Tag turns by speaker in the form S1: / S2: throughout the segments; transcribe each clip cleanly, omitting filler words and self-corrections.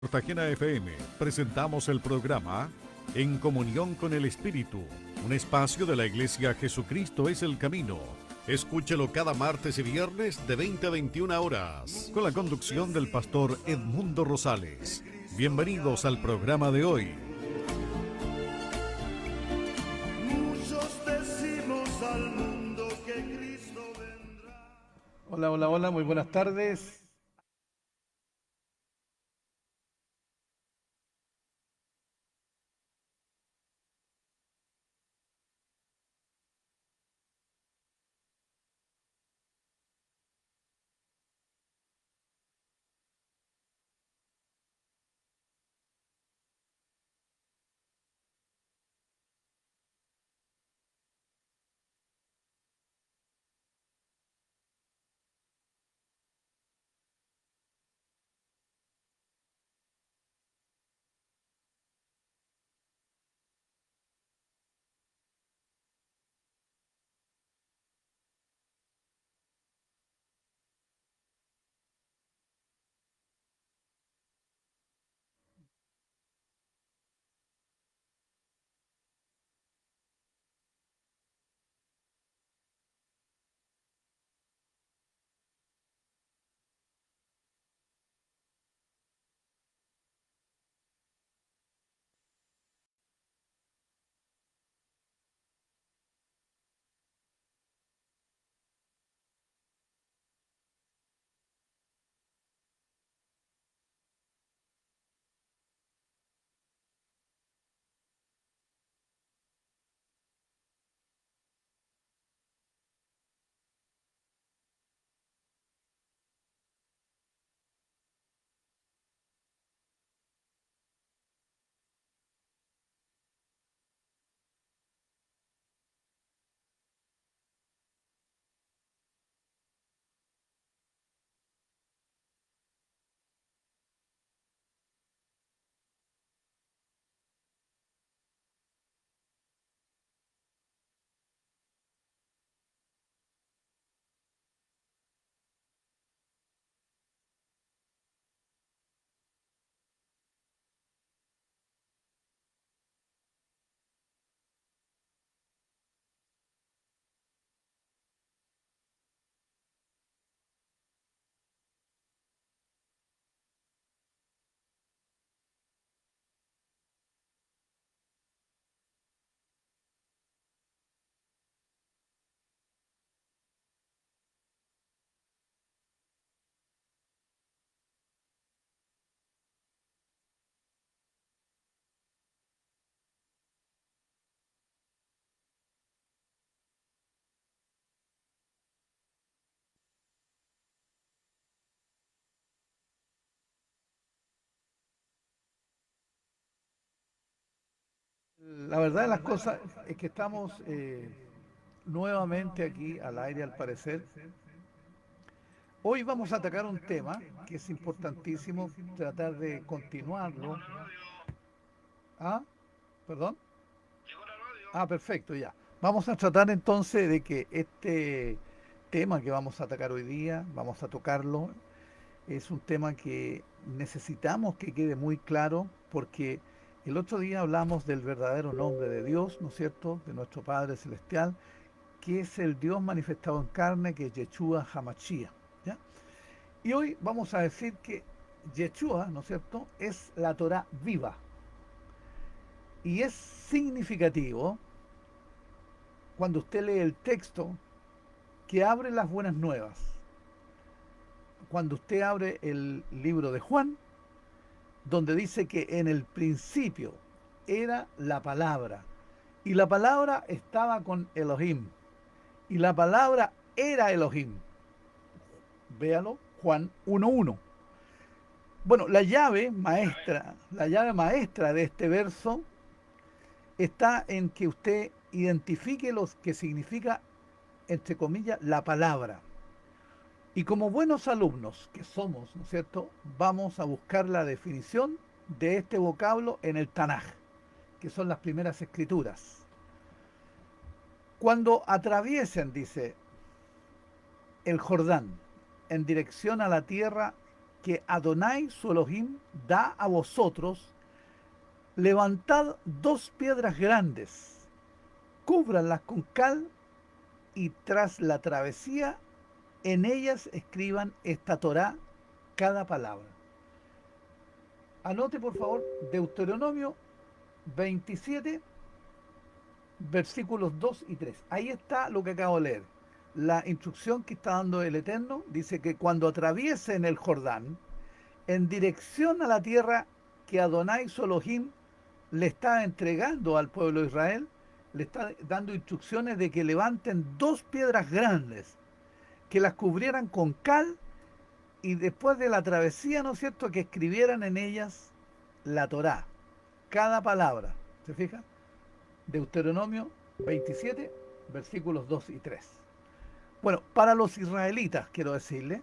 S1: Cartagena FM presentamos el programa En Comunión con el Espíritu, un espacio de la Iglesia Jesucristo es el Camino. Escúchelo cada martes y viernes de 20 a 21 horas, con la conducción del pastor Edmundo Rosales. Bienvenidos al programa de hoy.
S2: Muchos decimos al mundo que Cristo vendrá.
S3: Hola, hola, hola, muy buenas tardes. La verdad de las cosas es que estamos nuevamente aquí al aire al parecer. Hoy vamos a atacar un tema que es importantísimo tratar de continuarlo. Ah, perdón. Ah, perfecto, ya. Vamos a tratar entonces de que este tema que vamos a atacar hoy día, vamos a tocarlo, es un tema que necesitamos que quede muy claro porque el otro día hablamos del verdadero nombre de Dios, ¿no es cierto?, de nuestro Padre Celestial, que es el Dios manifestado en carne, que es Yeshua HaMashiach, ¿ya? Y hoy vamos a decir que Yeshua, ¿no es cierto?, es la Torá viva. Y es significativo cuando usted lee el texto que abre las buenas nuevas. Cuando usted abre el libro de Juan, donde dice que en el principio era la palabra, y la palabra estaba con Elohim, y la palabra era Elohim. Véalo, Juan 1:1. Bueno, la llave maestra de este verso está en que usted identifique lo que significa, entre comillas, la palabra. Y como buenos alumnos que somos, ¿no es cierto?, vamos a buscar la definición de este vocablo en el Tanaj, que son las primeras escrituras. Cuando atraviesen, dice, el Jordán en dirección a la tierra que Adonai su Elohim da a vosotros, levantad 2 piedras grandes, cúbranlas con cal, y tras la travesía en ellas escriban esta Torá, cada palabra. Anote por favor Deuteronomio 27, versículos 2 y 3. Ahí está lo que acabo de leer. La instrucción que está dando el Eterno dice que cuando atraviesen el Jordán, en dirección a la tierra que Adonai su Elohim le está entregando al pueblo de Israel, le está dando instrucciones de que levanten 2 piedras grandes, que las cubrieran con cal, y después de la travesía, ¿no es cierto?, que escribieran en ellas la Torá, cada palabra. ¿Se fija? Deuteronomio 27, versículos 2 y 3. Bueno, para los israelitas, quiero decirle,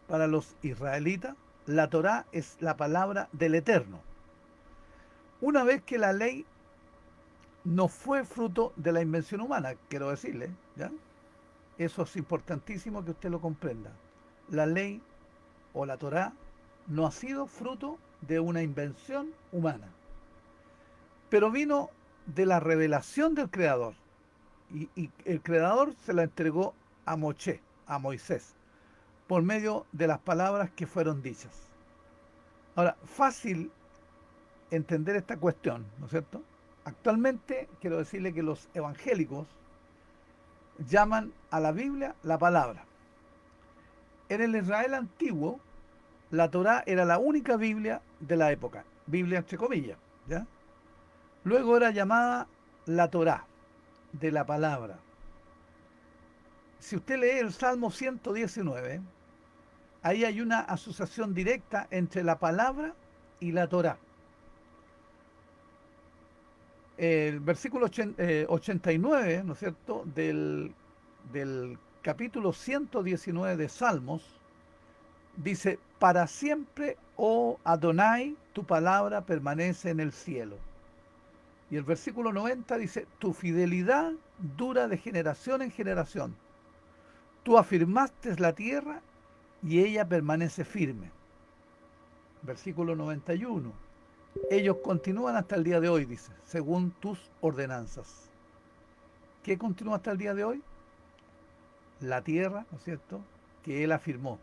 S3: para los israelitas, la Torá es la palabra del Eterno. Una vez que la ley no fue fruto de la invención humana, quiero decirle, ¿ya? Eso es importantísimo que usted lo comprenda. La ley o la Torá no ha sido fruto de una invención humana, pero vino de la revelación del Creador, y el Creador se la entregó a Moshe, a Moisés, por medio de las palabras que fueron dichas. Ahora, fácil entender esta cuestión, ¿no es cierto? Actualmente quiero decirle que los evangélicos llaman a la Biblia la palabra. En el Israel antiguo, la Torá era la única Biblia de la época, Biblia entre comillas, ¿ya? Luego era llamada la Torá, de la palabra. Si usted lee el Salmo 119, ahí hay una asociación directa entre la palabra y la Torá. El versículo 89, ¿no es cierto?, del capítulo 119 de Salmos, dice: para siempre, oh Adonai, tu palabra permanece en el cielo. Y el versículo 90 dice: tu fidelidad dura de generación en generación. Tú afirmaste la tierra y ella permanece firme. Versículo 91. Ellos continúan hasta el día de hoy, dice, según tus ordenanzas. ¿Qué continúa hasta el día de hoy? La tierra, ¿no es cierto?, que él afirmó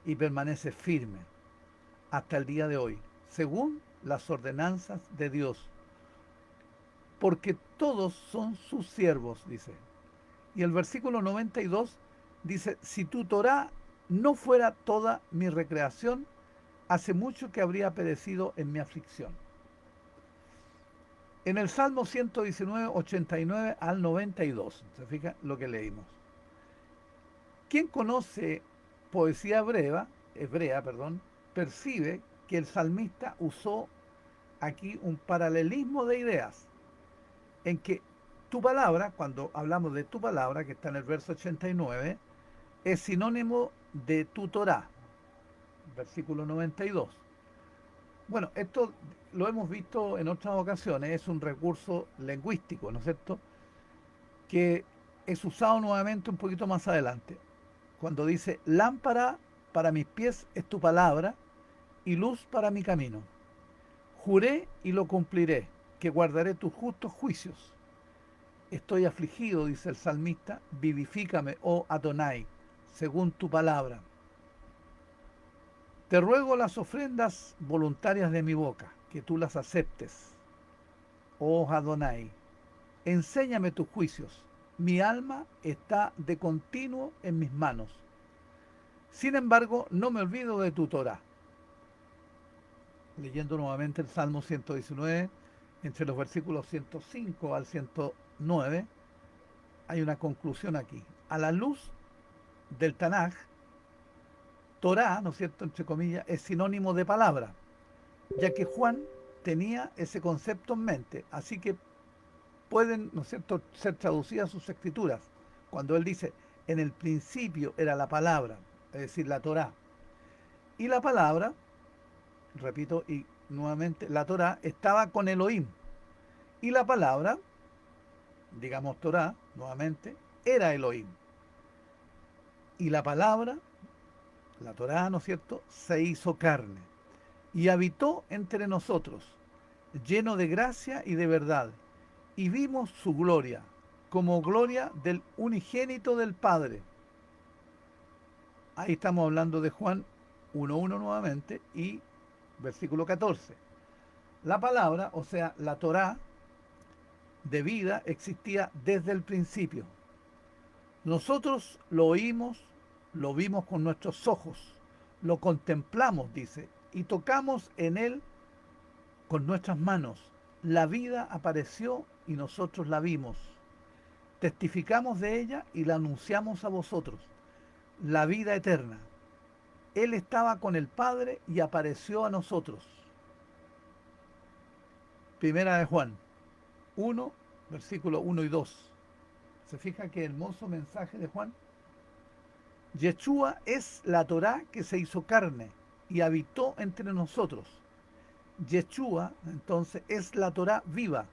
S3: y permanece firme hasta el día de hoy, según las ordenanzas de Dios. Porque todos son sus siervos, dice. Y el versículo 92 dice: si tu Torá no fuera toda mi recreación, hace mucho que habría perecido en mi aflicción. En el Salmo 119, 89 al 92, ¿se fija lo que leímos? Quien conoce poesía hebrea, percibe que el salmista usó aquí un paralelismo de ideas, en que tu palabra, cuando hablamos de tu palabra, que está en el verso 89, es sinónimo de tu Torá, versículo 92. Bueno, esto lo hemos visto en otras ocasiones, es un recurso lingüístico, ¿no es cierto?, que es usado nuevamente un poquito más adelante, cuando dice: lámpara para mis pies es tu palabra y luz para mi camino. Juré y lo cumpliré, que guardaré tus justos juicios. Estoy afligido, dice el salmista, vivifícame, oh Adonai, según tu palabra. Te ruego las ofrendas voluntarias de mi boca, que tú las aceptes, oh Adonai. Enséñame tus juicios, mi alma está de continuo en mis manos. Sin embargo, no me olvido de tu Torá. Leyendo nuevamente el Salmo 119, entre los versículos 105 al 109, hay una conclusión aquí. A la luz del Tanaj, Torá, ¿no es cierto?, entre comillas, es sinónimo de palabra, ya que Juan tenía ese concepto en mente, así que pueden, ¿no es cierto?, ser traducidas sus escrituras, cuando él dice: en el principio era la palabra, es decir, la Torá. Y la palabra, repito, y nuevamente, la Torá estaba con Elohim, y la palabra, digamos Torá, nuevamente, era Elohim. Y la palabra la Torá, ¿no es cierto?, se hizo carne y habitó entre nosotros, lleno de gracia y de verdad, y vimos su gloria, como gloria del unigénito del Padre. Ahí estamos hablando de Juan 1.1 nuevamente y versículo 14. La palabra, o sea, la Torá de vida existía desde el principio. Nosotros lo oímos, lo vimos con nuestros ojos, lo contemplamos, dice, y tocamos en él con nuestras manos. La vida apareció y nosotros la vimos. Testificamos de ella y la anunciamos a vosotros. La vida eterna. Él estaba con el Padre y apareció a nosotros. Primera de Juan 1, versículo 1 y 2. ¿Se fija qué hermoso mensaje de Juan? Yeshua es la Torá que se hizo carne y habitó entre nosotros. Yeshua, entonces, es la Torá viva.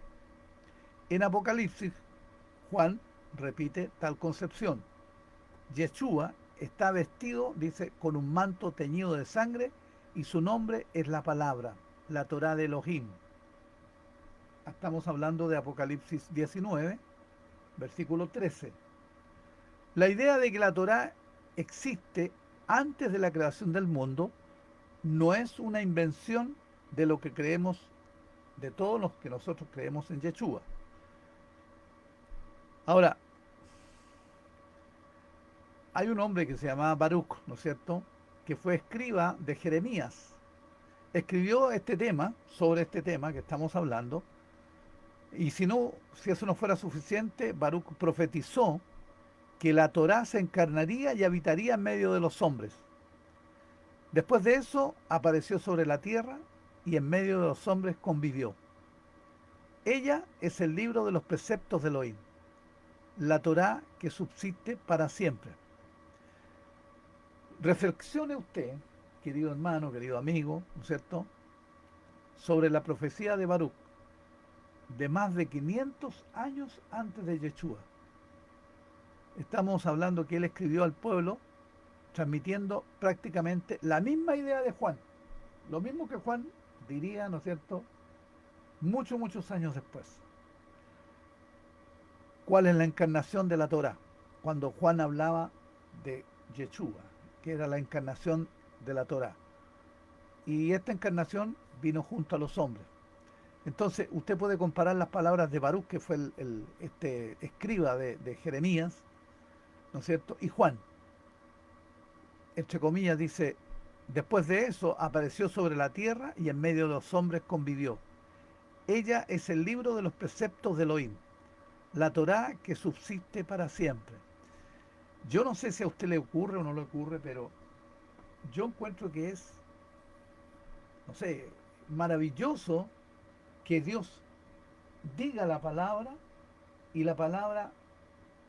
S3: En Apocalipsis, Juan repite tal concepción. Yeshua está vestido, dice, con un manto teñido de sangre y su nombre es la palabra, la Torá de Elohim. Estamos hablando de Apocalipsis 19, versículo 13. La idea de que la Torá existe antes de la creación del mundo no es una invención de lo que creemos, de todos los que nosotros creemos en Yeshua. Ahora, hay un hombre que se llamaba Baruch, ¿no es cierto?, que fue escriba de Jeremías. Escribió este tema, sobre este tema que estamos hablando, y si eso no fuera suficiente, Baruch profetizó que la Torá se encarnaría y habitaría en medio de los hombres. Después de eso, apareció sobre la tierra y en medio de los hombres convivió. Ella es el libro de los preceptos de Elohim, la Torá que subsiste para siempre. Reflexione usted, querido hermano, querido amigo, ¿no es cierto?, sobre la profecía de Baruch, de más de 500 años antes de Yeshua. Estamos hablando que él escribió al pueblo, transmitiendo prácticamente la misma idea de Juan, lo mismo que Juan diría, ¿no es cierto?, muchos años después. ¿Cuál es la encarnación de la Torá? Cuando Juan hablaba de Yeshua, que era la encarnación de la Torá. Y esta encarnación vino junto a los hombres. Entonces, usted puede comparar las palabras de Baruch, que fue este escriba de Jeremías, ¿no es cierto?, y Juan. Entre comillas dice, después de eso apareció sobre la tierra y en medio de los hombres convivió. Ella es el libro de los preceptos de Elohim, la Torá que subsiste para siempre. Yo no sé si a usted le ocurre o no le ocurre, pero yo encuentro que es, no sé, maravilloso que Dios diga la palabra y la palabra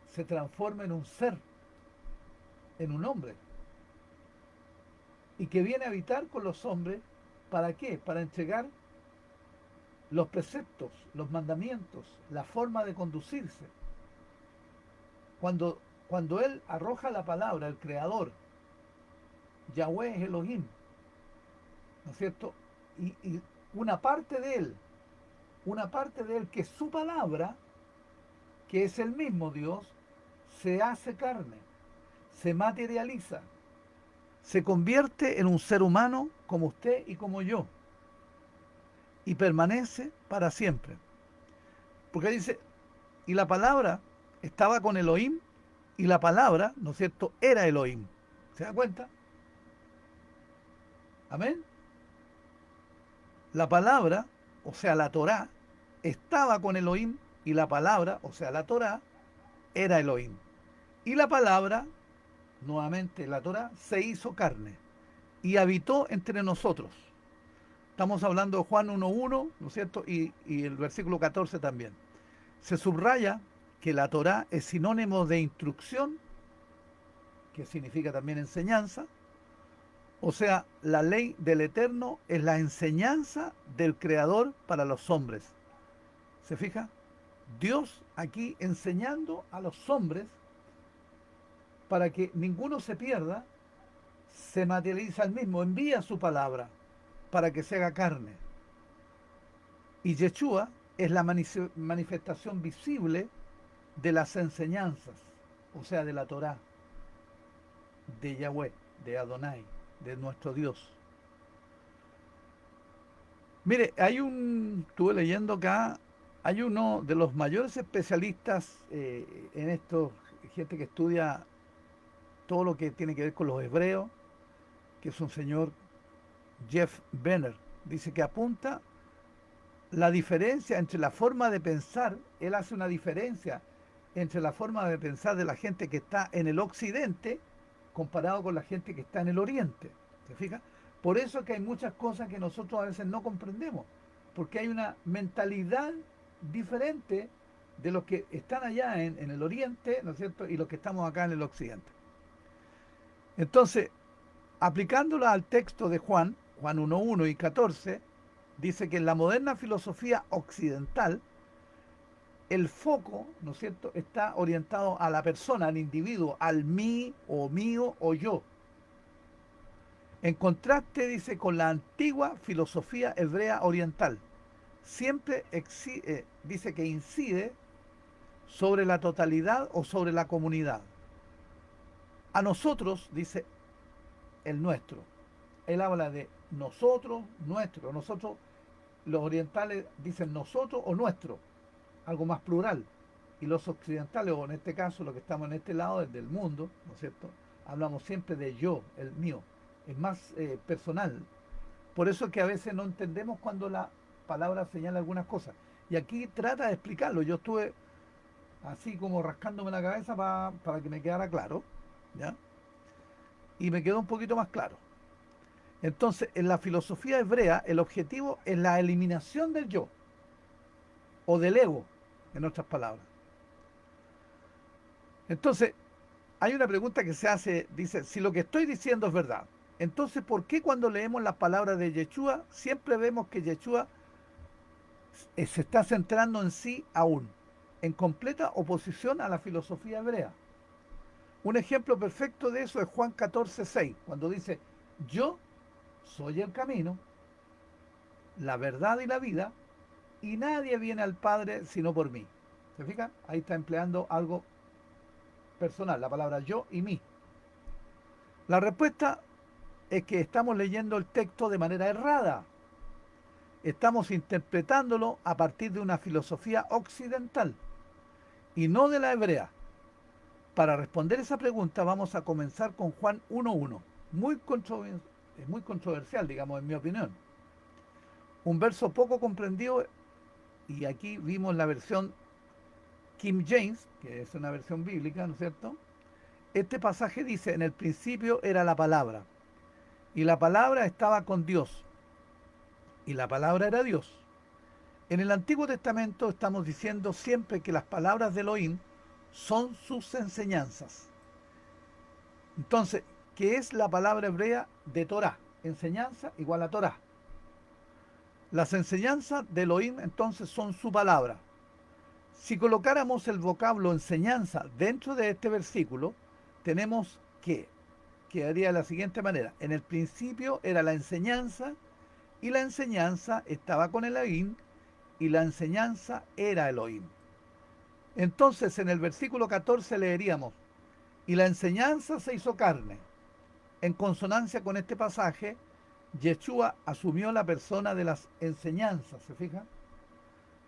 S3: se transforma en un ser, en un hombre, y que viene a habitar con los hombres. ¿Para qué? Para entregar los preceptos, los mandamientos, la forma de conducirse. Cuando Él arroja la palabra, el Creador, Yahweh es Elohim, ¿no es cierto?, y una parte de Él, que es su palabra, que es el mismo Dios, se hace carne, se materializa, se convierte en un ser humano como usted y como yo, y permanece para siempre. Porque dice, y la palabra estaba con Elohim, y la palabra, ¿no es cierto?, era Elohim. ¿Se da cuenta? Amén. La palabra, o sea, la Torá, estaba con Elohim, y la palabra, o sea, la Torá, era Elohim. Y la palabra, nuevamente la Torá, se hizo carne y habitó entre nosotros. Estamos hablando de Juan 1.1, ¿no es cierto?, y el versículo 14 también. Se subraya que la Torá es sinónimo de instrucción, que significa también enseñanza. O sea, la ley del Eterno es la enseñanza del Creador para los hombres. ¿Se fija? Dios aquí enseñando a los hombres para que ninguno se pierda, se materializa el mismo, envía su palabra para que se haga carne. Y Yeshua es la manifestación visible de las enseñanzas, o sea, de la Torá, de Yahweh, de Adonai, de nuestro Dios. Mire, estuve leyendo acá, hay uno de los mayores especialistas en esto, gente que estudia todo lo que tiene que ver con los hebreos, que es un señor Jeff Benner, dice que apunta la diferencia entre la forma de pensar, él hace una diferencia entre la forma de pensar de la gente que está en el occidente comparado con la gente que está en el oriente. ¿Se fija? Por eso es que hay muchas cosas que nosotros a veces no comprendemos, porque hay una mentalidad diferente de los que están allá en el oriente, ¿no es cierto?, y los que estamos acá en el occidente. Entonces, aplicándola al texto de Juan 1:1 y 14, dice que en la moderna filosofía occidental, el foco, ¿no es cierto?, está orientado a la persona, al individuo, al mí o mío o yo. En contraste, dice, con la antigua filosofía hebrea oriental, siempre dice que incide sobre la totalidad o sobre la comunidad. A nosotros, dice, el nuestro. Él habla de nosotros, nuestro. Nosotros, los orientales dicen nosotros o nuestro, algo más plural. Y los occidentales, o en este caso, los que estamos en este lado del mundo, ¿no es cierto?, hablamos siempre de yo, el mío. Es más personal. Por eso es que a veces no entendemos cuando la palabra señala algunas cosas. Y aquí trata de explicarlo. Yo estuve así como rascándome la cabeza para que me quedara claro, ¿ya? Y me quedó un poquito más claro. Entonces, en la filosofía hebrea, el objetivo es la eliminación del yo, o del ego, en otras palabras. Entonces, hay una pregunta que se hace, dice, si lo que estoy diciendo es verdad, entonces, ¿por qué cuando leemos las palabras de Yeshua, siempre vemos que Yeshua se está centrando en sí aún, en completa oposición a la filosofía hebrea? Un ejemplo perfecto de eso es Juan 14:6, cuando dice, yo soy el camino, la verdad y la vida, y nadie viene al Padre sino por mí. ¿Se fijan? Ahí está empleando algo personal, la palabra yo y mí. La respuesta es que estamos leyendo el texto de manera errada. Estamos interpretándolo a partir de una filosofía occidental y no de la hebrea. Para responder esa pregunta vamos a comenzar con Juan 1:1. Es muy controversial, digamos, en mi opinión. Un verso poco comprendido, y aquí vimos la versión King James, que es una versión bíblica, ¿no es cierto? Este pasaje dice, en el principio era la palabra, y la palabra estaba con Dios, y la palabra era Dios. En el Antiguo Testamento estamos diciendo siempre que las palabras de Elohim son sus enseñanzas. Entonces, ¿qué es la palabra hebrea de Torah? Enseñanza igual a Torah. Las enseñanzas de Elohim entonces son su palabra. Si colocáramos el vocablo enseñanza dentro de este versículo, tenemos que quedaría de la siguiente manera. En el principio era la enseñanza, y la enseñanza estaba con Elohim, y la enseñanza era Elohim. Entonces en el versículo 14 leeríamos, y la enseñanza se hizo carne. En consonancia con este pasaje, Yeshua asumió la persona de las enseñanzas, ¿se fijan?,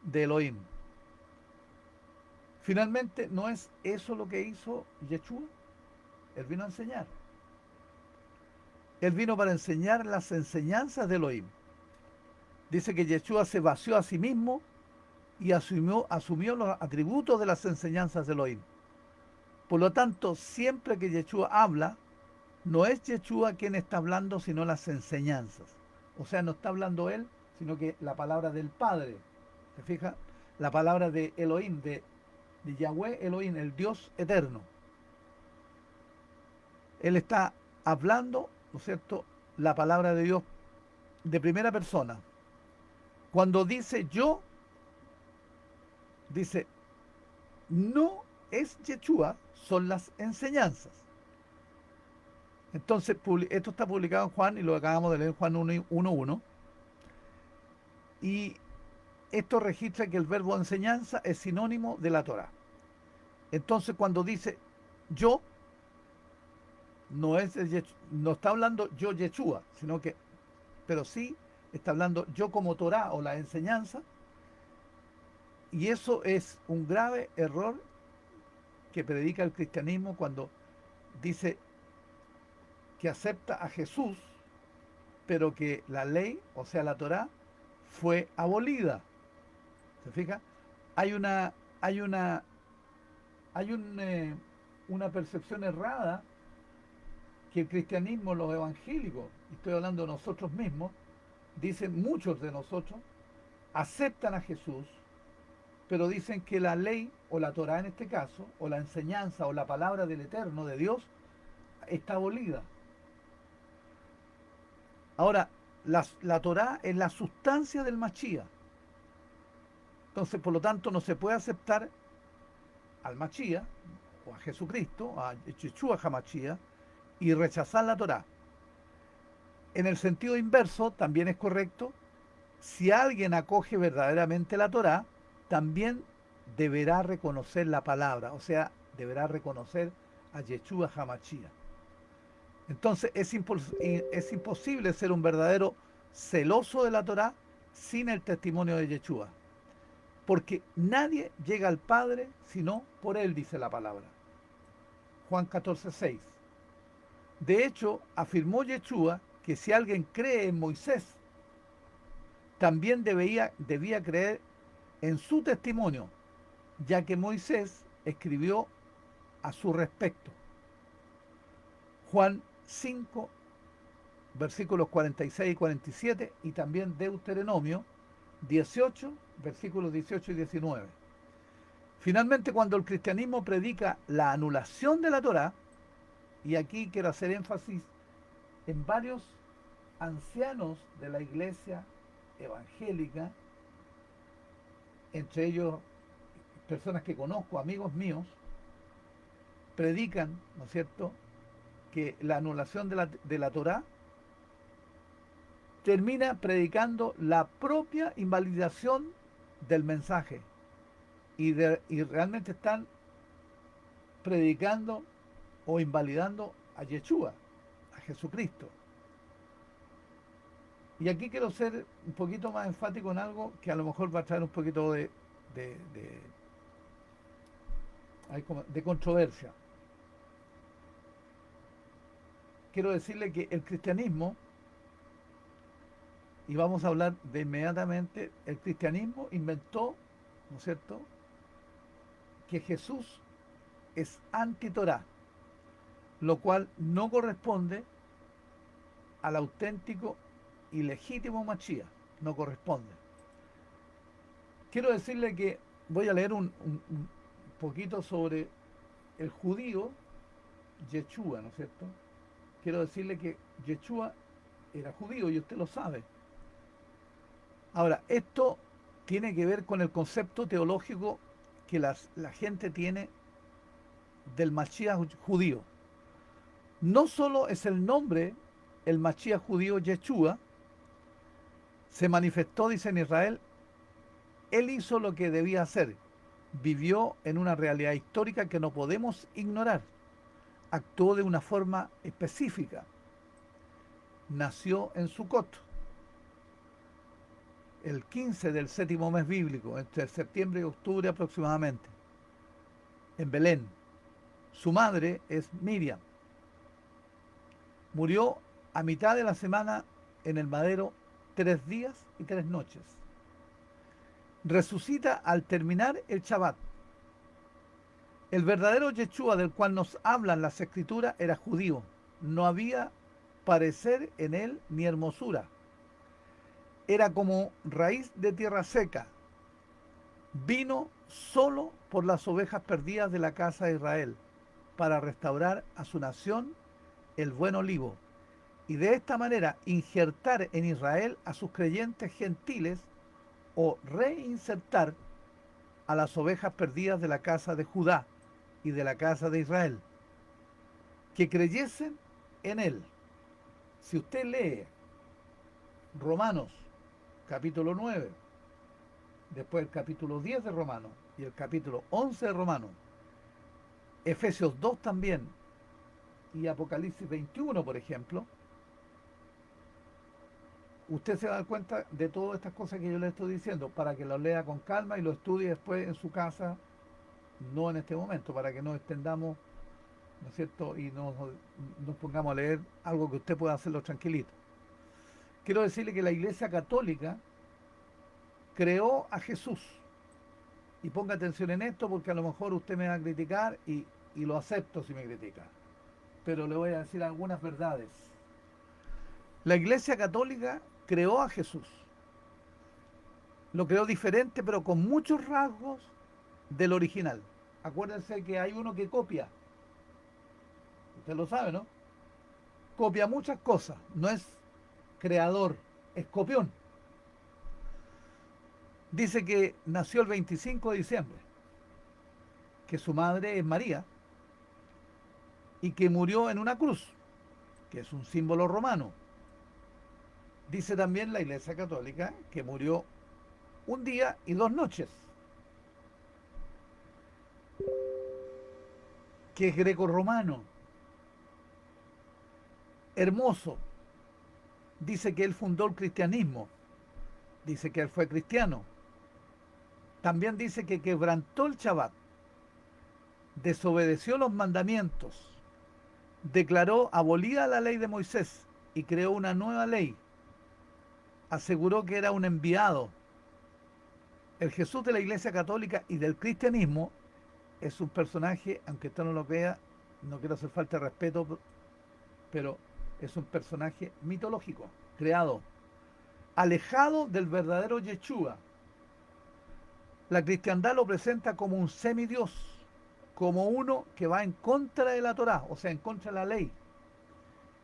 S3: de Elohim. Finalmente, ¿no es eso lo que hizo Yeshua? Él vino a enseñar. Él vino para enseñar las enseñanzas de Elohim. Dice que Yeshua se vació a sí mismo y asumió los atributos de las enseñanzas de Elohim. Por lo tanto, siempre que Yeshua habla, no es Yeshua quien está hablando, sino las enseñanzas. O sea, no está hablando él, sino que la palabra del Padre. ¿Se fija? La palabra de Elohim, de Yahweh Elohim, el Dios eterno. Él está hablando, ¿no es cierto?, la palabra de Dios de primera persona. Cuando dice yo, dice, no es Yeshua, son las enseñanzas. Entonces, esto está publicado en Juan y lo acabamos de leer en Juan 1:1. Y esto registra que el verbo enseñanza es sinónimo de la Torá. Entonces, cuando dice yo, no está hablando yo Yeshua, sino que, pero sí está hablando yo como Torá o la enseñanza. Y eso es un grave error que predica el cristianismo cuando dice que acepta a Jesús, pero que la ley, o sea, la Torá, fue abolida. ¿Se fija? Hay una, hay una, una percepción errada que el cristianismo, los evangélicos, y estoy hablando de nosotros mismos, dicen muchos de nosotros, aceptan a Jesús, pero dicen que la ley, o la Torá en este caso, o la enseñanza, o la palabra del Eterno, de Dios, está abolida. Ahora, la Torá es la sustancia del Mashiach. Entonces, por lo tanto, no se puede aceptar al Mashiach, o a Jesucristo, a Yeshua HaMashiach, y rechazar la Torá. En el sentido inverso, también es correcto, si alguien acoge verdaderamente la Torá, también deberá reconocer la palabra, o sea, deberá reconocer a Yeshua HaMashiach. Entonces es imposible ser un verdadero celoso de la Torá sin el testimonio de Yeshua, porque nadie llega al Padre sino por él, dice la palabra. Juan 14:6. De hecho, afirmó Yeshua que si alguien cree en Moisés, también debía creer en su testimonio, ya que Moisés escribió a su respecto. Juan 5, versículos 46 y 47, y también Deuteronomio 18, versículos 18 y 19. Finalmente, cuando el cristianismo predica la anulación de la Torá, y aquí quiero hacer énfasis en varios ancianos de la iglesia evangélica, entre ellos personas que conozco, amigos míos, predican, ¿no es cierto?, que la anulación de la Torá termina predicando la propia invalidación del mensaje y realmente están predicando o invalidando a Yeshua, a Jesucristo. Y aquí quiero ser un poquito más enfático en algo que a lo mejor va a traer un poquito de controversia. Quiero decirle que el cristianismo, y vamos a hablar de inmediatamente, el cristianismo inventó, ¿no es cierto?, que Jesús es anti-Torá, lo cual no corresponde al auténtico y legítimo Mashiach, no corresponde. Quiero decirle que voy a leer un poquito sobre el judío Yeshua, ¿no es cierto? Quiero decirle que Yeshua era judío y usted lo sabe. Ahora, esto tiene que ver con el concepto teológico que la gente tiene del Mashiach judío. No solo es el nombre, el Mashiach judío Yeshua, se manifestó, dice, en Israel, él hizo lo que debía hacer, vivió en una realidad histórica que no podemos ignorar, actuó de una forma específica, nació en Sucot, el 15 del séptimo mes bíblico, entre septiembre y octubre aproximadamente, en Belén. Su madre es Miriam. Murió a mitad de la semana en el madero 3 días y 3 noches. Resucita al terminar el Shabbat. El verdadero Yeshua del cual nos hablan las escrituras era judío. No había parecer en él ni hermosura. Era como raíz de tierra seca. Vino solo por las ovejas perdidas de la casa de Israel, para restaurar a su nación el buen olivo, y de esta manera injertar en Israel a sus creyentes gentiles o reinsertar a las ovejas perdidas de la casa de Judá y de la casa de Israel, que creyesen en Él. Si usted lee Romanos capítulo 9, después el capítulo 10 de Romanos y el capítulo 11 de Romanos, Efesios 2 también y Apocalipsis 21, por ejemplo, usted se va a dar cuenta de todas estas cosas que yo le estoy diciendo, para que lo lea con calma y lo estudie después en su casa, no en este momento, para que nos extendamos, ¿no es cierto? Y nos pongamos a leer algo que usted pueda hacerlo tranquilito. Quiero decirle que la Iglesia Católica creó a Jesús. Y ponga atención en esto porque a lo mejor usted me va a criticar y lo acepto si me critica. Pero le voy a decir algunas verdades. La Iglesia Católica creó a Jesús. Lo creó diferente, pero con muchos rasgos del original. Acuérdense que hay uno que copia. Usted lo sabe, ¿no? Copia muchas cosas. No es creador, es copión. Dice que nació el 25 de diciembre, que su madre es María y que murió en una cruz, que es un símbolo romano. Dice también la Iglesia Católica que murió un día y 2 noches, que es greco-romano, hermoso. Dice que él fundó el cristianismo, dice que él fue cristiano. También dice que quebrantó el Shabbat, desobedeció los mandamientos, declaró abolida la ley de Moisés y creó una nueva ley. Aseguró que era un enviado. El Jesús de la Iglesia Católica y del cristianismo es un personaje, aunque usted no lo vea, no quiero hacer falta de respeto, pero es un personaje mitológico, creado, alejado del verdadero Yeshua. La cristiandad lo presenta como un semidios, como uno que va en contra de la Torá, o sea, en contra de la ley.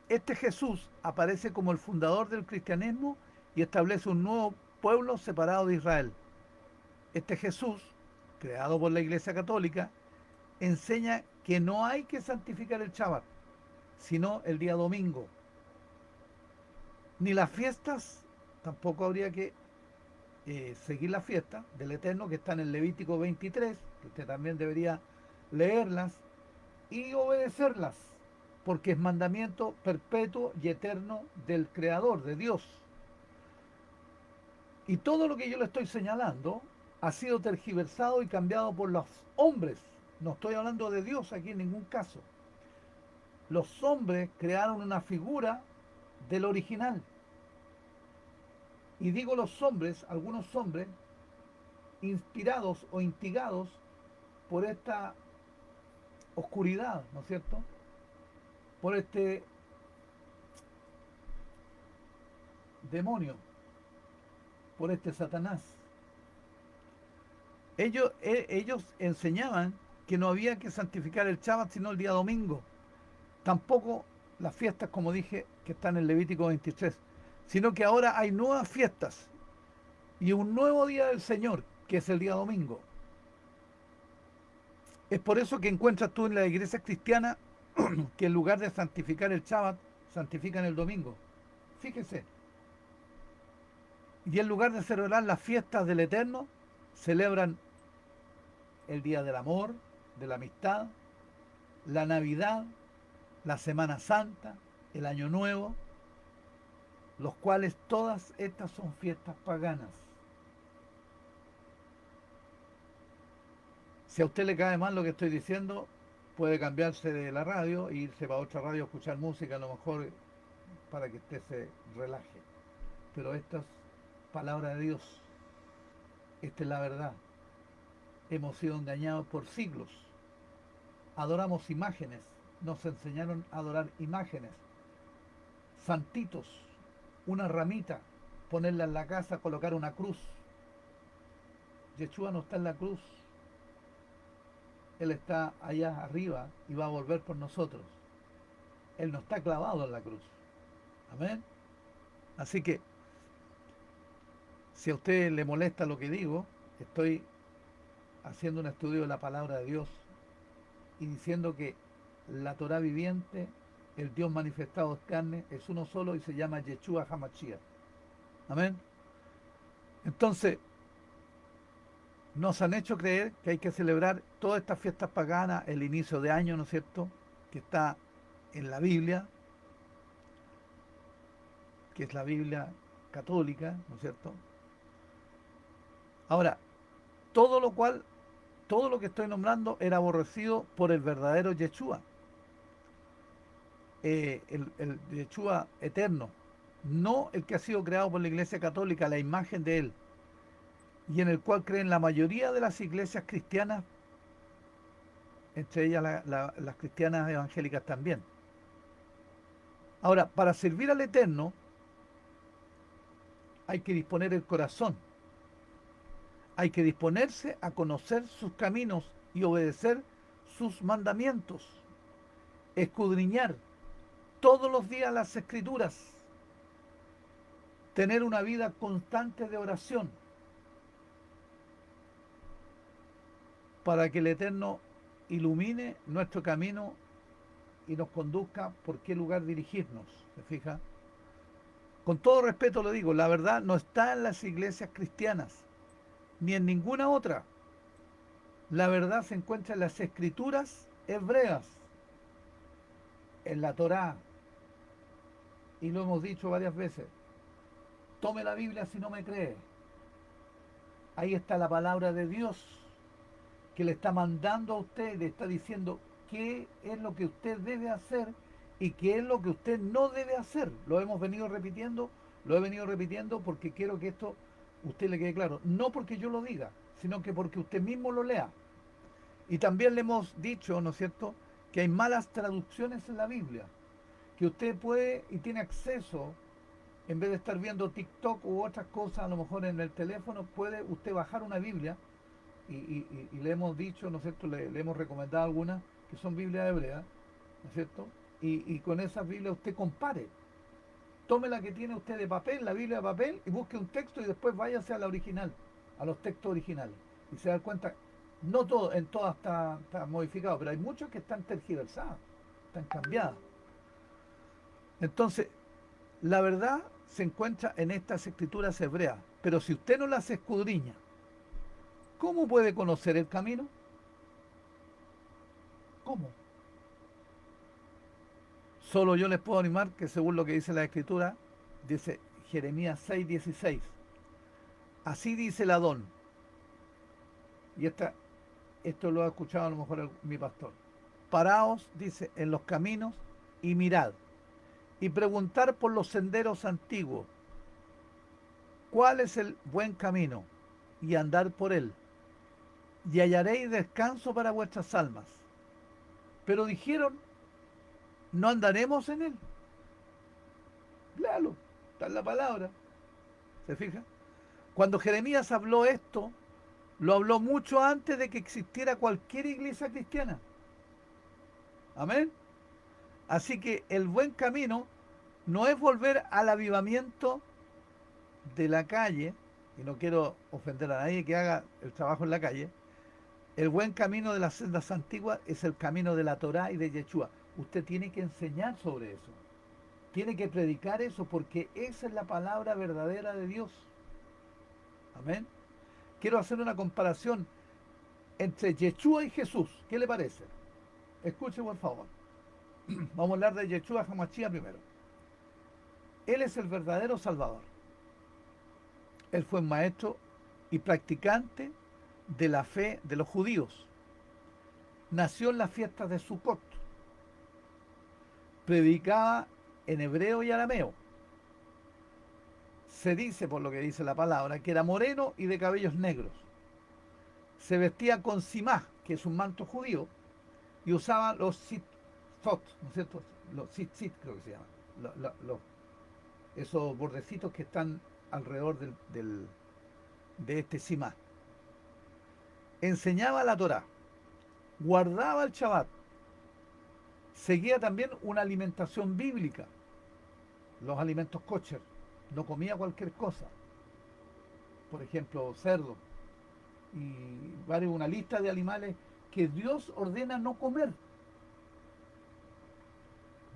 S3: Este Jesús aparece como el fundador del cristianismo y establece un nuevo pueblo separado de Israel. Este Jesús, creado por la Iglesia Católica, enseña que no hay que santificar el Shabbat, sino el día domingo. Ni las fiestas, tampoco habría que seguir la fiesta del Eterno, que está en el Levítico 23, que usted también debería leerlas y obedecerlas, porque es mandamiento perpetuo y eterno del Creador, de Dios. Y todo lo que yo le estoy señalando ha sido tergiversado y cambiado por los hombres. No estoy hablando de Dios aquí en ningún caso. Los hombres crearon una figura del original. Y digo los hombres, algunos hombres, inspirados o instigados por esta oscuridad, ¿no es cierto? Por este demonio, por este Satanás. Ellos enseñaban que no había que santificar el Shabbat sino el día domingo. Tampoco las fiestas, como dije, que están en Levítico 23, sino que ahora hay nuevas fiestas y un nuevo día del Señor, que es el día domingo. Es por eso que encuentras tú en la iglesia cristiana que en lugar de santificar el Shabbat, santifican el domingo. Fíjese. Y en lugar de celebrar las fiestas del Eterno, celebran el Día del Amor, de la Amistad, la Navidad, la Semana Santa, el Año Nuevo, los cuales todas estas son fiestas paganas. Si a usted le cae mal lo que estoy diciendo, puede cambiarse de la radio e irse para otra radio a escuchar música, a lo mejor para que usted se relaje. Pero esta es palabra de Dios. Esta es la verdad. Hemos sido engañados por siglos. Adoramos imágenes. Nos enseñaron a adorar imágenes. Santitos, una ramita, ponerla en la casa, colocar una cruz. Yeshua no está en la cruz. Él está allá arriba y va a volver por nosotros. Él no está clavado en la cruz. Amén. Así que, si a usted le molesta lo que digo, estoy haciendo un estudio de la palabra de Dios y diciendo que la Torá viviente el Dios manifestado en carne, es uno solo y se llama Yeshua HaMashiach. Amén. Entonces, nos han hecho creer que hay que celebrar todas estas fiestas paganas, el inicio de año, ¿no es cierto?, que está en la Biblia, que es la Biblia católica, ¿no es cierto? Ahora, todo lo cual, todo lo que estoy nombrando era aborrecido por el verdadero Yeshua, el Yeshua eterno, no el que ha sido creado por la Iglesia Católica, la imagen de él, y en el cual creen la mayoría de las iglesias cristianas, entre ellas las cristianas evangélicas también. Ahora, para servir al Eterno hay que disponer el corazón, hay que disponerse a conocer sus caminos y obedecer sus mandamientos, escudriñar todos los días las Escrituras, tener una vida constante de oración, para que el Eterno ilumine nuestro camino y nos conduzca por qué lugar dirigirnos. ¿Se fija? Con todo respeto lo digo, la verdad no está en las iglesias cristianas, ni en ninguna otra. La verdad se encuentra en las escrituras hebreas, en la Torá, y lo hemos dicho varias veces. Tome la Biblia si no me cree. Ahí está la palabra de Dios, que le está mandando a usted, le está diciendo qué es lo que usted debe hacer y qué es lo que usted no debe hacer. Lo hemos venido repitiendo, lo he venido repitiendo porque quiero que esto usted le quede claro. No porque yo lo diga, sino que porque usted mismo lo lea. Y también le hemos dicho, ¿no es cierto?, que hay malas traducciones en la Biblia, que usted puede y tiene acceso, en vez de estar viendo TikTok u otras cosas, a lo mejor en el teléfono, puede usted bajar una Biblia. Y le hemos dicho, ¿no es cierto?, le hemos recomendado algunas que son Biblias hebreas, ¿no es cierto? Y con esas Biblias usted compare. Tome la que tiene usted de papel, la Biblia de papel, y busque un texto y después váyase a la original, a los textos originales. Y se da cuenta, no todo, en todas está modificado, pero hay muchas que están tergiversadas, están cambiadas. Entonces, la verdad se encuentra en estas escrituras hebreas, pero si usted no las escudriña, ¿cómo puede conocer el camino? ¿Cómo? Solo yo les puedo animar que según lo que dice la Escritura, dice Jeremías 6:16, así dice el Adón, y esto lo ha escuchado a lo mejor mi pastor, paraos, dice, en los caminos y mirad, y preguntar por los senderos antiguos, cuál es el buen camino, y andar por él, y hallaréis descanso para vuestras almas. Pero dijeron, no andaremos en él. Léalo, está en la palabra. ¿Se fija? Cuando Jeremías habló esto, lo habló mucho antes de que existiera cualquier iglesia cristiana. Amén. Así que el buen camino no es volver al avivamiento de la calle, y no quiero ofender a nadie que haga el trabajo en la calle. El buen camino de las sendas antiguas es el camino de la Torá y de Yeshua. Usted tiene que enseñar sobre eso. Tiene que predicar eso porque esa es la palabra verdadera de Dios. Amén. Quiero hacer una comparación entre Yeshua y Jesús. ¿Qué le parece? Escuche por favor. Vamos a hablar de Yeshua HaMashiach primero. Él es el verdadero Salvador. Él fue un maestro y practicante de la fe de los judíos. Nació en las fiestas de Sukkot. Predicaba en hebreo y arameo. Se dice, por lo que dice la palabra, que era moreno y de cabellos negros. Se vestía con simá, que es un manto judío, y usaba los tzitzot, ¿no es cierto? Los tzitzit creo que se llaman. Esos bordecitos que están alrededor de este simá. Enseñaba la Torá, guardaba el Shabbat, seguía también una alimentación bíblica, los alimentos kosher, no comía cualquier cosa, por ejemplo cerdo y una lista de animales que Dios ordena no comer.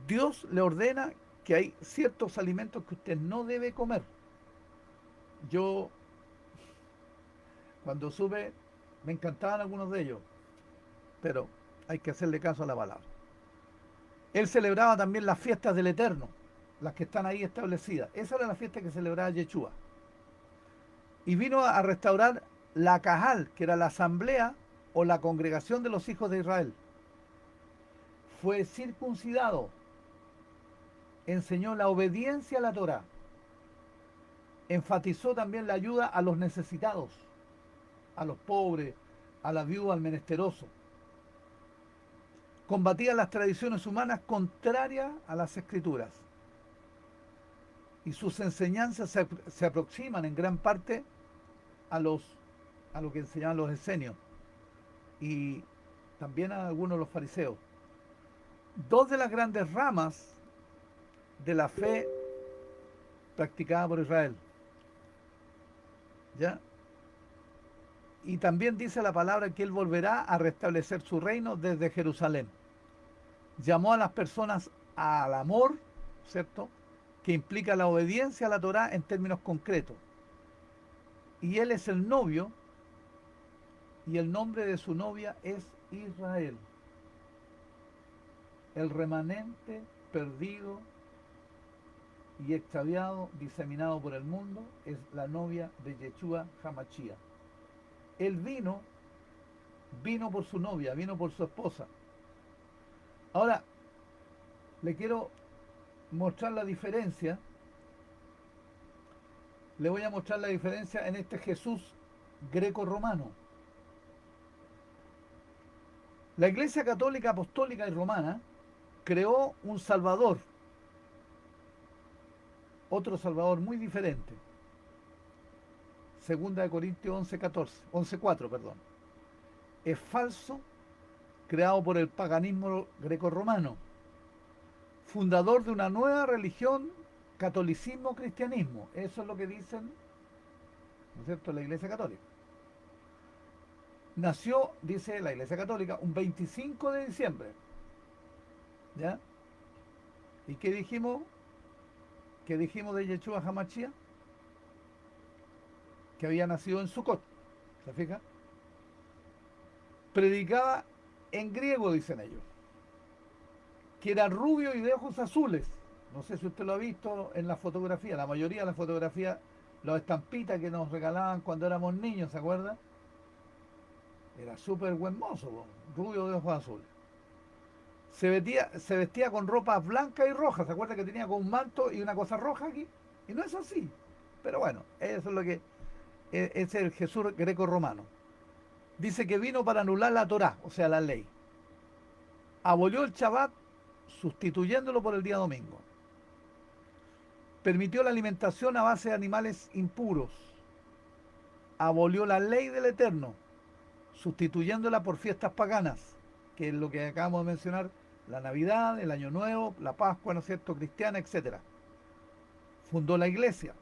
S3: Dios le ordena que hay ciertos alimentos que usted no debe comer. Yo, cuando supe, me encantaban algunos de ellos, pero hay que hacerle caso a la palabra. Él celebraba también las fiestas del Eterno, las que están ahí establecidas. Esa era la fiesta que celebraba Yeshua. Y vino a restaurar la Cajal, que era la asamblea o la congregación de los hijos de Israel. Fue circuncidado, enseñó la obediencia a la Torá, enfatizó también la ayuda a los necesitados, a los pobres, a la viuda, al menesteroso. Combatía las tradiciones humanas contrarias a las escrituras. Y sus enseñanzas se aproximan en gran parte a lo que enseñaban los esenios y también a algunos de los fariseos. Dos de las grandes ramas de la fe practicada por Israel. ¿Ya? Y también dice la palabra que él volverá a restablecer su reino desde Jerusalén. Llamó a las personas al amor, ¿cierto?, que implica la obediencia a la Torá en términos concretos. Y él es el novio, y el nombre de su novia es Israel, el remanente perdido y extraviado, diseminado por el mundo, es la novia de Yeshua Hamashiach. Él vino por su novia, vino por su esposa. Ahora, le quiero mostrar la diferencia. Le voy a mostrar la diferencia en este Jesús greco-romano. La Iglesia Católica, Apostólica y Romana creó un Salvador, otro Salvador muy diferente. Segunda de Corintios 11:4, perdón. Es falso, creado por el paganismo greco-romano, fundador de una nueva religión, catolicismo, cristianismo. Eso es lo que dicen, ¿no es cierto?, la Iglesia Católica. Nació, dice la Iglesia Católica, un 25 de diciembre. ¿Ya? ¿Y qué dijimos? ¿Qué dijimos de Yeshua Hamashiach? Que había nacido en Sucot. ¿Se fija? Predicaba en griego, dicen ellos, que era rubio y de ojos azules. No sé si usted lo ha visto en la fotografía. La mayoría de las fotografías, las estampitas que nos regalaban cuando éramos niños, ¿se acuerda? Era súper buen mozo, rubio de ojos azules. Se vestía con ropa blanca y roja. ¿Se acuerda que tenía con un manto y una cosa roja aquí? Y no es así. Pero bueno, eso es lo que es el Jesús greco-romano. Dice que vino para anular la Torá, o sea, la ley. Abolió el Shabbat, sustituyéndolo por el día domingo. Permitió la alimentación a base de animales impuros. Abolió la ley del Eterno, sustituyéndola por fiestas paganas, que es lo que acabamos de mencionar, la Navidad, el Año Nuevo, la Pascua, ¿no es cierto?, cristiana, etc. Fundó la iglesia.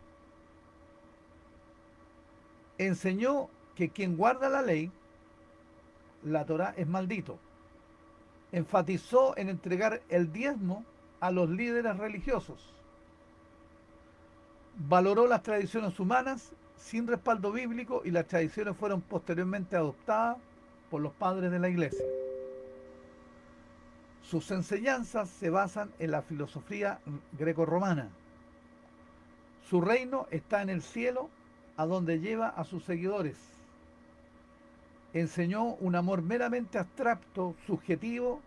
S3: Enseñó que quien guarda la ley, la Torá, es maldito. Enfatizó en entregar el diezmo a los líderes religiosos. Valoró las tradiciones humanas sin respaldo bíblico y las tradiciones fueron posteriormente adoptadas por los padres de la iglesia. Sus enseñanzas se basan en la filosofía greco-romana. Su reino está en el cielo, a donde lleva a sus seguidores. Enseñó un amor meramente abstracto, subjetivo,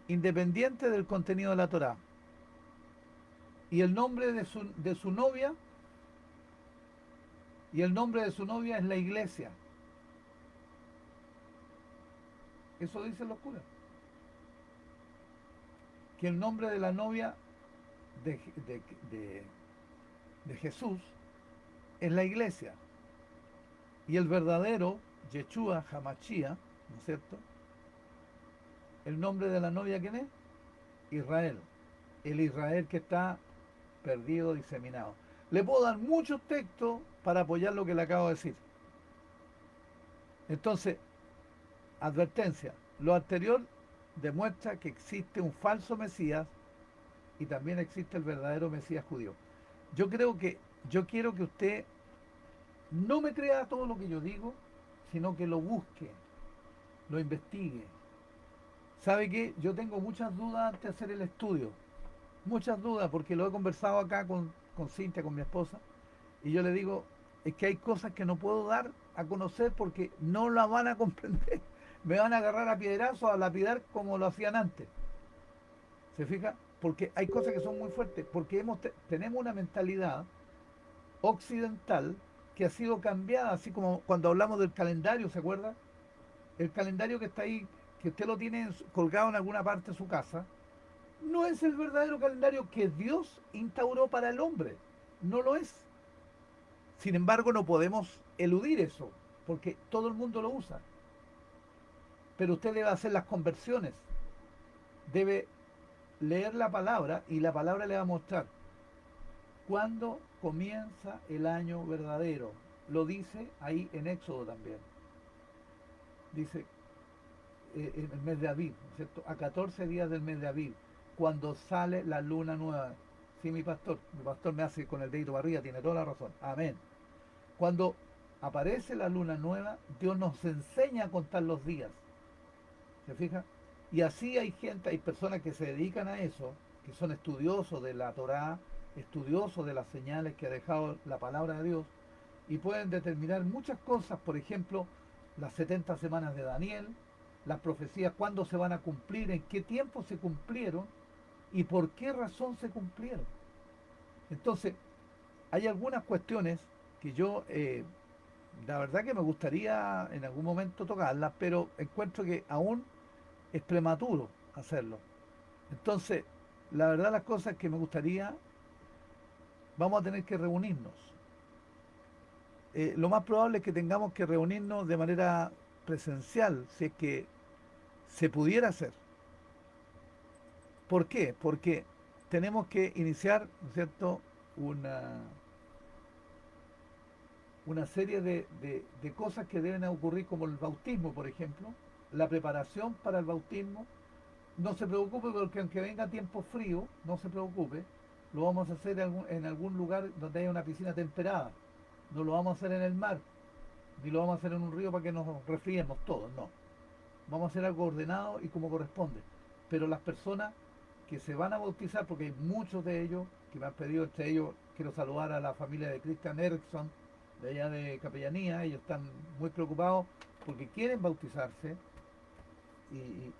S3: independiente del contenido de la Torá. Y el nombre de su novia, es la iglesia. Eso dicen los curas. Que el nombre de la novia de Jesús es la iglesia. Y el verdadero Yeshua Hamashiach, ¿no es cierto? El nombre de la novia, ¿quién es? Israel. El Israel que está perdido, diseminado. Le puedo dar muchos textos para apoyar lo que le acabo de decir. Entonces, advertencia, lo anterior demuestra que existe un falso Mesías y también existe el verdadero Mesías judío. Yo quiero que usted no me crea todo lo que yo digo, sino que lo busque, lo investigue. ¿Sabe qué? Yo tengo muchas dudas antes de hacer el estudio, muchas dudas, porque lo he conversado acá con Cintia, con mi esposa, y yo le digo, es que hay cosas que no puedo dar a conocer porque no la van a comprender. Me van a agarrar a piedrazos, a lapidar como lo hacían antes. ¿Se fija? Porque hay cosas que son muy fuertes, porque tenemos una mentalidad occidental que ha sido cambiada, así como cuando hablamos del calendario, ¿se acuerda? El calendario que está ahí, que usted lo tiene colgado en alguna parte de su casa, no es el verdadero calendario que Dios instauró para el hombre. No lo es. Sin embargo, no podemos eludir eso, porque todo el mundo lo usa. Pero usted debe hacer las conversiones, debe leer la palabra y la palabra le va a mostrar cuándo comienza el año verdadero. Lo dice ahí en Éxodo también. Dice en el mes de Aviv, ¿cierto? A 14 días del mes de Aviv, cuando sale la luna nueva. Sí, mi pastor me hace con el dedito para arriba, tiene toda la razón. Amén. Cuando aparece la luna nueva, Dios nos enseña a contar los días. ¿Se fija? Y así hay gente, hay personas que se dedican a eso, que son estudiosos de la Torá, estudiosos de las señales que ha dejado la palabra de Dios, y pueden determinar muchas cosas, por ejemplo, las 70 semanas de Daniel, las profecías, cuándo se van a cumplir, en qué tiempo se cumplieron y por qué razón se cumplieron. Entonces, hay algunas cuestiones que yo, la verdad que me gustaría en algún momento tocarlas, pero encuentro que aún es prematuro hacerlo. Entonces, la verdad las cosas que me gustaría, vamos a tener que reunirnos. Lo más probable es que tengamos que reunirnos de manera presencial, si es que se pudiera hacer. ¿Por qué? Porque tenemos que iniciar, ¿no es cierto?, una serie de cosas que deben ocurrir, como el bautismo, por ejemplo, la preparación para el bautismo. No se preocupe porque aunque venga tiempo frío, no se preocupe, lo vamos a hacer en algún lugar donde haya una piscina temperada. No lo vamos a hacer en el mar, ni lo vamos a hacer en un río para que nos resfriemos todos, no. Vamos a hacer algo ordenado y como corresponde. Pero las personas que se van a bautizar, porque hay muchos de ellos que me han pedido, entre ellos quiero saludar a la familia de Christian Erickson, de allá de Capellanía, ellos están muy preocupados porque quieren bautizarse y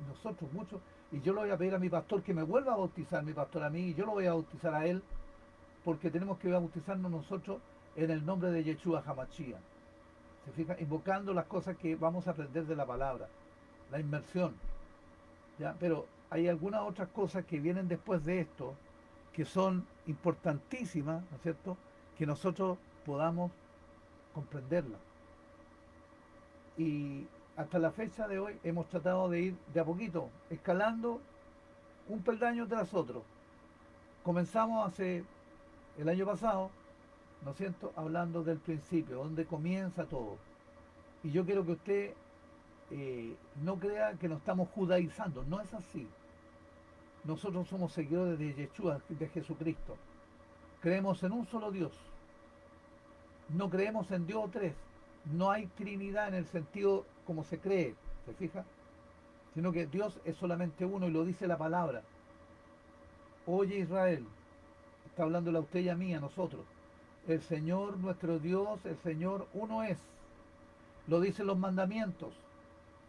S3: nosotros muchos, y yo le voy a pedir a mi pastor que me vuelva a bautizar, mi pastor a mí, y yo lo voy a bautizar a él, porque tenemos que bautizarnos nosotros en el nombre de Yeshua Hamashia. ¿Se fija? Invocando las cosas que vamos a aprender de la palabra, la inmersión. ¿Ya? Pero hay algunas otras cosas que vienen después de esto, que son importantísimas, ¿no es cierto?, que nosotros podamos comprenderlas. Y hasta la fecha de hoy hemos tratado de ir de a poquito, escalando un peldaño tras otro. Comenzamos hace el año pasado, ¿no es cierto?, hablando del principio, donde comienza todo. Y yo quiero que usted no crea que nos estamos judaizando, no es así. Nosotros somos seguidores de Yeshua, de Jesucristo. Creemos en un solo Dios. No creemos en Dios o tres. No hay Trinidad en el sentido como se cree, ¿se fija? Sino que Dios es solamente uno y lo dice la palabra. Oye Israel, está hablándola a usted y a mí, a nosotros. El Señor nuestro Dios, el Señor uno es. Lo dicen los mandamientos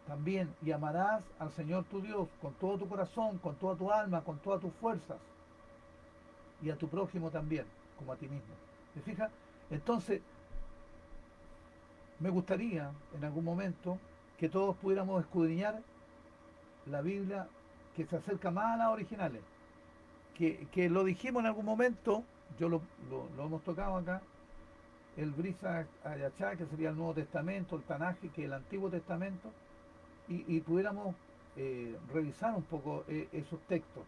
S3: también. Y amarás al Señor tu Dios con todo tu corazón, con toda tu alma, con todas tus fuerzas. Y a tu prójimo también, como a ti mismo. ¿Se fija? Entonces, me gustaría en algún momento que todos pudiéramos escudriñar la Biblia que se acerca más a las originales. Que lo dijimos en algún momento, lo hemos tocado acá, el Brisa Ayachá, que sería el Nuevo Testamento, el Tanaje, que es el Antiguo Testamento, y pudiéramos revisar un poco esos textos,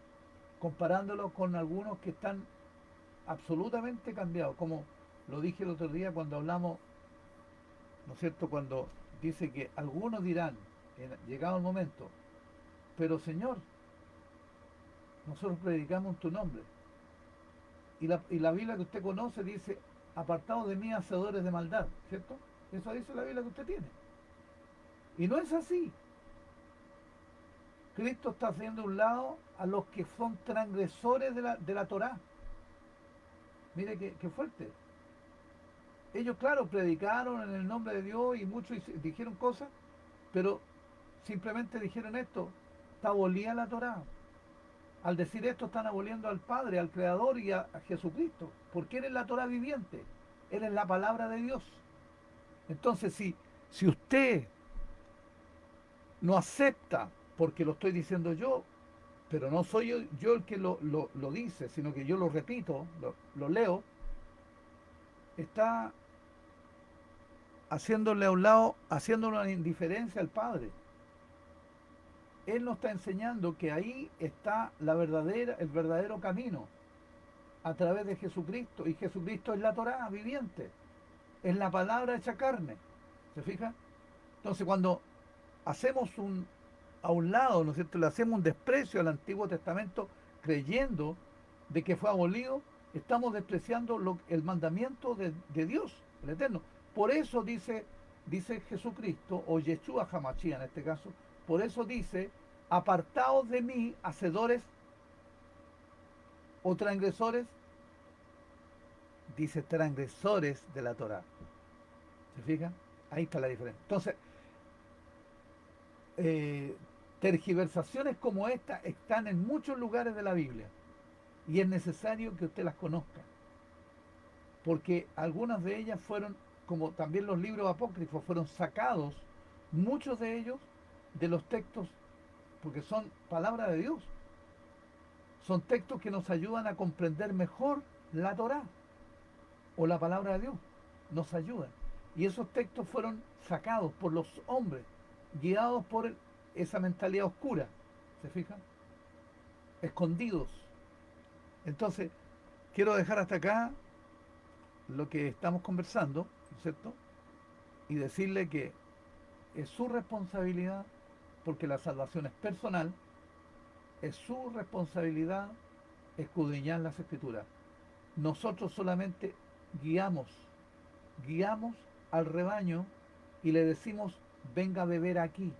S3: comparándolos con algunos que están absolutamente cambiados, como lo dije el otro día cuando hablamos, ¿no es cierto?, cuando dice que algunos dirán, llegado el momento, pero Señor, nosotros predicamos en tu nombre. Y la Biblia que usted conoce dice, apartados de mí, hacedores de maldad, ¿cierto? Eso dice la Biblia que usted tiene. Y no es así. Cristo está haciendo a un lado a los que son transgresores de la Torá. Mire qué fuerte. Ellos, claro, predicaron en el nombre de Dios y muchos dijeron cosas, pero simplemente dijeron esto, abolía la Torá. Al decir esto están aboliendo al Padre, al Creador y a Jesucristo, porque Él es la Torá viviente, Él es la palabra de Dios. Entonces, si usted no acepta, porque lo estoy diciendo yo, pero no soy yo el que lo dice, sino que yo lo repito, lo leo, está haciéndole a un lado, haciéndole una indiferencia al Padre. Él nos está enseñando que ahí está el verdadero camino, a través de Jesucristo, y Jesucristo es la Torá viviente, es la palabra hecha carne. ¿Se fija? Entonces cuando hacemos a un lado, ¿no es cierto?, le hacemos un desprecio al Antiguo Testamento creyendo de que fue abolido, estamos despreciando el mandamiento de Dios, el Eterno. Por eso dice Jesucristo, o Yeshua Hamashia en este caso, por eso dice, apartaos de mí, hacedores o transgresores, dice transgresores de la Torá. ¿Se fijan? Ahí está la diferencia. Entonces, tergiversaciones como esta están en muchos lugares de la Biblia y es necesario que usted las conozca, porque algunas de ellas fueron, como también los libros apócrifos, fueron sacados, muchos de ellos, de los textos, porque son palabra de Dios, son textos que nos ayudan a comprender mejor la Torá o la palabra de Dios, nos ayudan, y esos textos fueron sacados por los hombres, guiados por esa mentalidad oscura, ¿se fijan? Escondidos. Entonces, quiero dejar hasta acá lo que estamos conversando, ¿no es cierto? Y decirle que es su responsabilidad, porque la salvación es personal, es su responsabilidad escudriñar las Escrituras. Nosotros solamente guiamos al rebaño y le decimos, venga a beber aquí,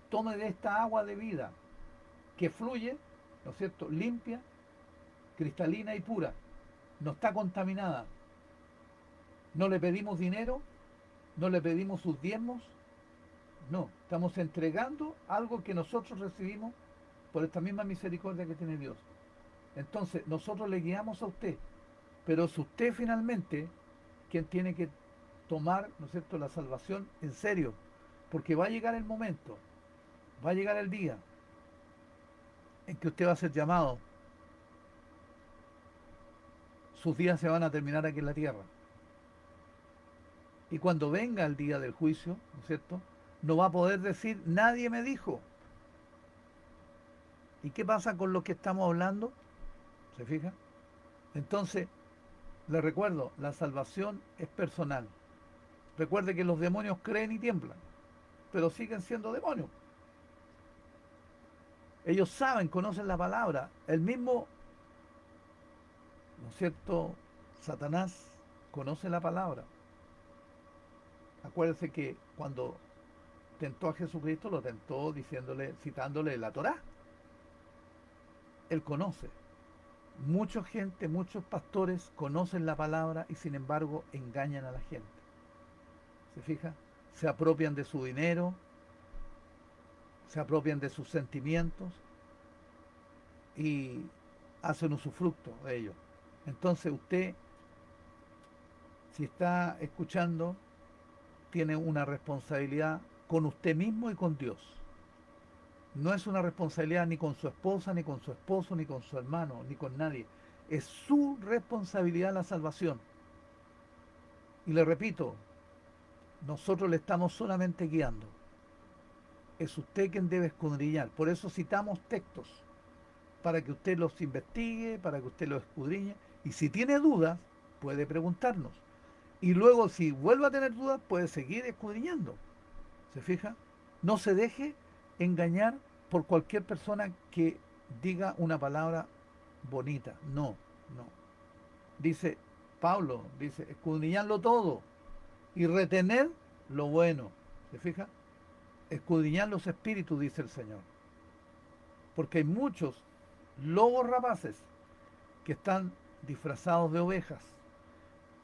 S3: tome de esta agua de vida que fluye, ¿no es cierto?, limpia, cristalina y pura, no está contaminada. No le pedimos dinero, no le pedimos sus diezmos, no, estamos entregando algo que nosotros recibimos por esta misma misericordia que tiene Dios. Entonces nosotros le guiamos a usted, pero es usted finalmente quien tiene que tomar, ¿no es cierto?, la salvación en serio, porque va a llegar el momento, va a llegar el día en que usted va a ser llamado. Sus días se van a terminar aquí en la tierra. Y cuando venga el día del juicio, ¿no es cierto?, no va a poder decir, nadie me dijo. ¿Y qué pasa con lo que estamos hablando? ¿Se fija? Entonces, le recuerdo, la salvación es personal. Recuerde que los demonios creen y tiemblan, pero siguen siendo demonios. Ellos saben, conocen la palabra. El mismo, ¿no es cierto?, Satanás conoce la palabra. Acuérdese que cuando tentó a Jesucristo, lo tentó diciéndole, citándole la Torá. Él conoce. Mucha gente, muchos pastores conocen la palabra y sin embargo engañan a la gente. ¿Se fija? Se apropian de su dinero, se apropian de sus sentimientos y hacen usufructo de ellos. Entonces usted, si está escuchando, tiene una responsabilidad con usted mismo y con Dios. No es una responsabilidad ni con su esposa, ni con su esposo, ni con su hermano, ni con nadie. Es su responsabilidad la salvación. Y le repito, nosotros le estamos solamente guiando. Es usted quien debe escudriñar. Por eso citamos textos, para que usted los investigue, para que usted los escudriñe. Y si tiene dudas, puede preguntarnos. Y luego, si vuelve a tener dudas, puede seguir escudriñando. ¿Se fija? No se deje engañar por cualquier persona que diga una palabra bonita. No, no. Dice Pablo, dice, escudriñarlo todo y retener lo bueno. ¿Se fija? Escudriñar los espíritus, dice el Señor. Porque hay muchos lobos rapaces que están disfrazados de ovejas,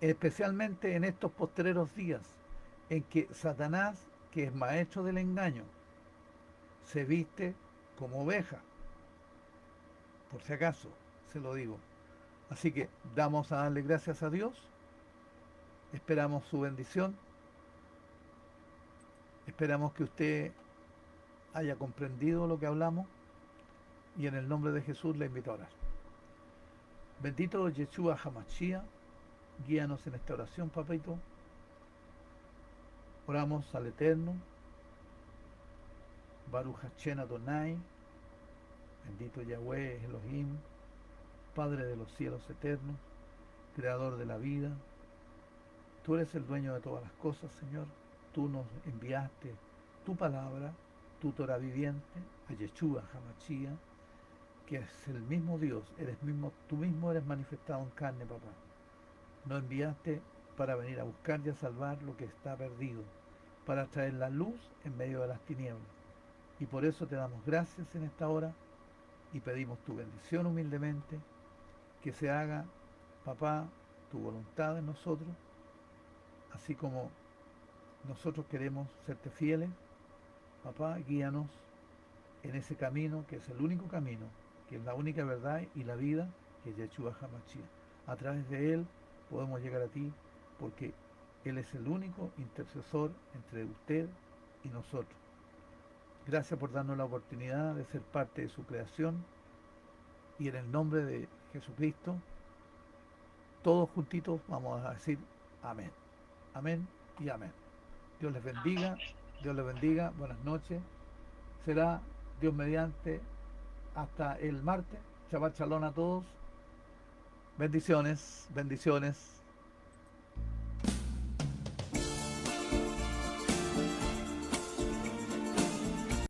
S3: especialmente en estos postreros días, en que Satanás, que es maestro del engaño, se viste como oveja. Por si acaso, se lo digo. Así que damos a darle gracias a Dios, esperamos su bendición, esperamos que usted haya comprendido lo que hablamos y en el nombre de Jesús le invito a orar. Bendito Yeshua Hamashia, guíanos en esta oración, papito. Oramos al Eterno, Baruch Hashem Adonai, bendito Yahweh Elohim, Padre de los cielos eternos, Creador de la vida. Tú eres el dueño de todas las cosas, Señor. Tú nos enviaste tu palabra, tu Torah viviente, a Yeshua Hamashia, que es el mismo Dios, tú mismo eres manifestado en carne, papá. Nos enviaste para venir a buscar y a salvar lo que está perdido, para traer la luz en medio de las tinieblas. Y por eso te damos gracias en esta hora y pedimos tu bendición humildemente, que se haga, papá, tu voluntad en nosotros, así como nosotros queremos serte fieles. Papá, guíanos en ese camino, que es el único camino, que es la única verdad y la vida, que es Yeshua HaMashiach. A través de él podemos llegar a ti, porque él es el único intercesor entre usted y nosotros. Gracias por darnos la oportunidad de ser parte de su creación, y en el nombre de Jesucristo, todos juntitos vamos a decir amén. Amén y amén. Dios les bendiga, Dios les bendiga, buenas noches. Será Dios mediante hasta el martes. Shabbat shalom a todos. Bendiciones, bendiciones.